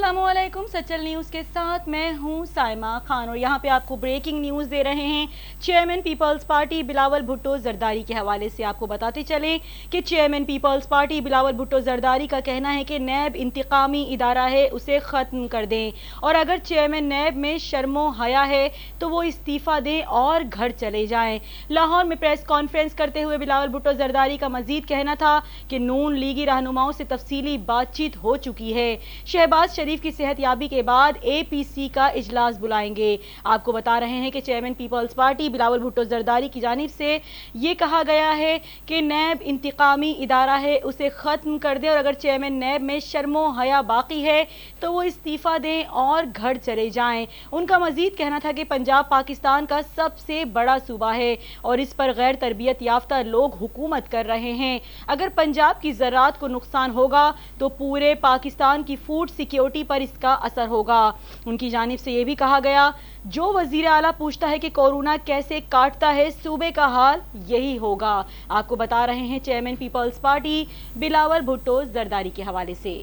अस्सलामुअलैकुम। सचल न्यूज़ के साथ मैं हूं साइमा खान और यहाँ पे आपको ब्रेकिंग न्यूज़ दे रहे हैं। चेयरमैन पीपल्स पार्टी बिलावल भुट्टो जरदारी के हवाले से आपको बताते चले कि चेयरमैन पीपल्स पार्टी बिलावल भुट्टो जरदारी का कहना है कि नैब इंतकामी इदारा है, उसे ख़त्म कर दें और अगर चेयरमैन नैब में शर्मो हया है तो वो इस्तीफ़ा दें और घर चले जाएँ। लाहौर में प्रेस कॉन्फ्रेंस करते हुए बिलावल भुट्टो जरदारी का मजीद कहना था कि नून लीगी रहनुमाओं से तफसीली बातचीत हो चुकी है। शहबाज शरीफ की सेहतयाबी के बाद APC का इजलास बुलाएंगे। आपको बता रहे हैं कि चेयरमैन पीपल्स पार्टी बिलावल भुट्टो जरदारी की जानिब से ये कहा गया है कि नैब इंतकामी इदारा है, उसे ख़त्म कर दे और अगर चेयरमैन नैब में शर्मो हया बाकी है तो वो इस्तीफ़ा दें और घर चले जाएं। उनका मजीद कहना था कि पंजाब पाकिस्तान का सबसे बड़ा सूबा है और इस पर गैर तरबियत याफ्ता लोग हुकूमत कर रहे हैं। अगर पंजाब की ज़राअत को नुकसान होगा तो पूरे पाकिस्तान की फूड सिक्योरिटी पर इसका असर होगा। उनकी जानिब से ये भी कहा गया, जो वज़ीर आला पूछता है कि कोरोना कैसे काटता है, सूबे का हाल यही होगा। आपको बता रहे हैं चेयरमैन पीपल्स पार्टी बिलावल भुट्टो जरदारी के हवाले से।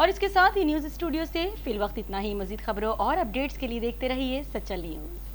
और इसके साथ ही न्यूज़ स्टूडियो से फिल वक्त इतना ही। मज़ीद खबरों और अपडेट्स के लिए देखते रहिए सचल न्यूज़।